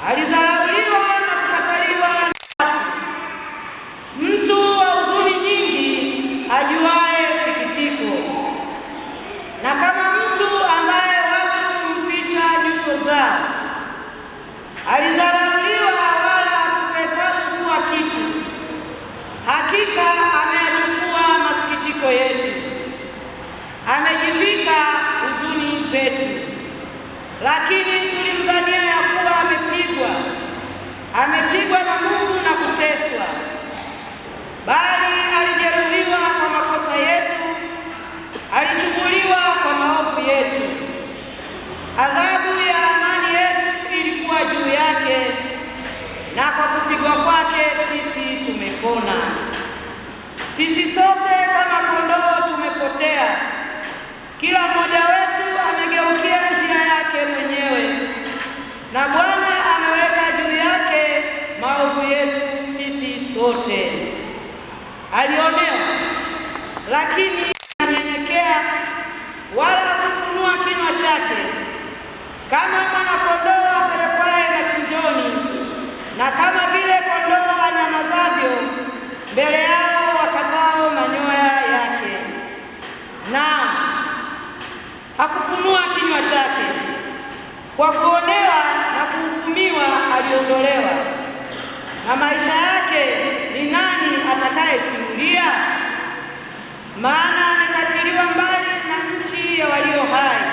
alizarauliwa na kukataliwa na watu, mtu wa huzuni nyingi, ajuaye sikitiko, na kama mtu ambaye watu humficha nyuso zao. Alizarauliwa wala hatukuhesabu kuwa kitu. Hakika ameyachukua masikitiko yetu, amejivika huzuni zetu. Lakini tulimdhania ya kuwa amepigwa na Mungu na kuteswa, bali alijeruhiwa kwa makosa yetu, alichubuliwa kwa maovu yetu. Adhabu ya amani yetu ilikuwa juu yake, na kwa kupigwa kwake sisi tumepona. Sisi sote kama kondoo tumepotea, kila mmoja wetu amegeukia njia yake mwenyewe, na Bwana ameweka juu yake maovu yetu sisi sote. Alionewa, lakini anyenyekea, wala hakufunua kinywa chake. Kama mwana-kondoo apelekwaye machinjoni, na kama vile kondoo anyamazavyo mbele yao wakatao manyoya yake, na hakufunua kinywa chake. Kwa kuonewa na kuhukumiwa aliondolewa. Na maisha yake ni nani atakayesimulia? Maana amekatiliwa mbali na nchi ya walio hai.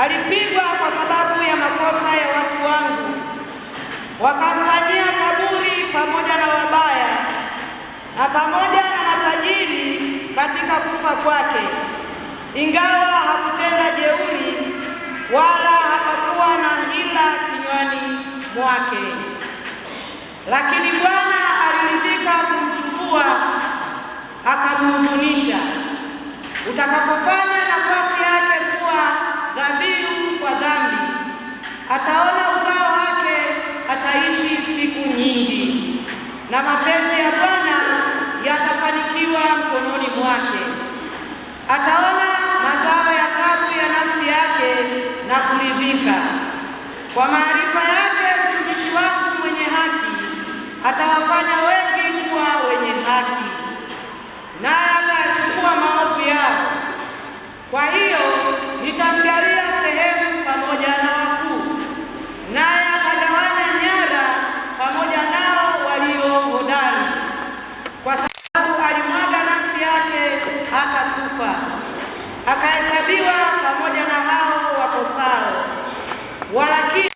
Alipigwa kwa sababu ya makosa ya watu wangu, wakamfanyia kaburi pamoja na wabaya na pamoja na matajiri katika kufa kwake, ingawa hakutenda jeuri wala hapakuwa na hila kinywani mwake. Lakini Bwana aliridhika kumchukua, akamhuzunisha. Utakapofanya nafasi yake kuwa dhabihu kwa dhambi, ataona uzao wake, ataishi siku nyingi, na mapenzi ya Bwana yatafanikiwa mkononi mwake. Ataona mazao ya taabu ya nafsi yake na kuridhika. Kwa maarifa yake mtumishi wangu mwenye haki atawafanya wengi kuwa wenye haki, naye atachukua maovu yao. Kwa hiyo nitamjalia sehemu pamoja na wakuu, naye atagawanya nyara pamoja nao walio hodari, kwa sababu alimwaga nafsi yake hata kufa, akahesabiwa pamoja na hao wakosao. Walakini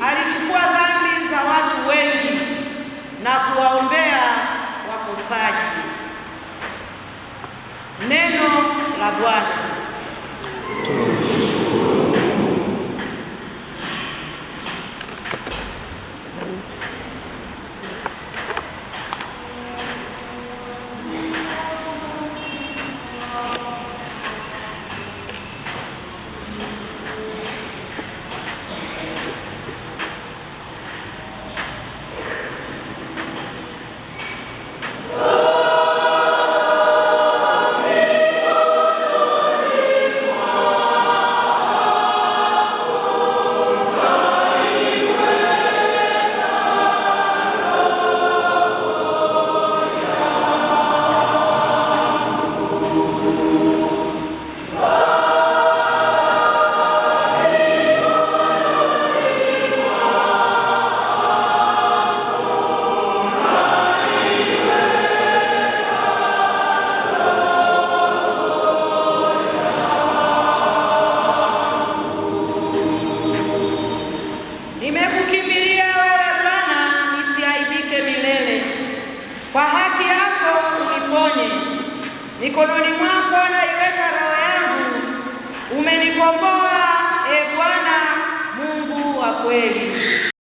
alichukua dhambi za watu wengi na kuwaombea wakosaji. Neno la Bwana. Nimekukimbilia wewe Bwana, nisiaibike milele. Kwa haki yako uniponye, mikononi mwako naiweka roho yangu. Umenikomboa, e Bwana Mungu wa kweli.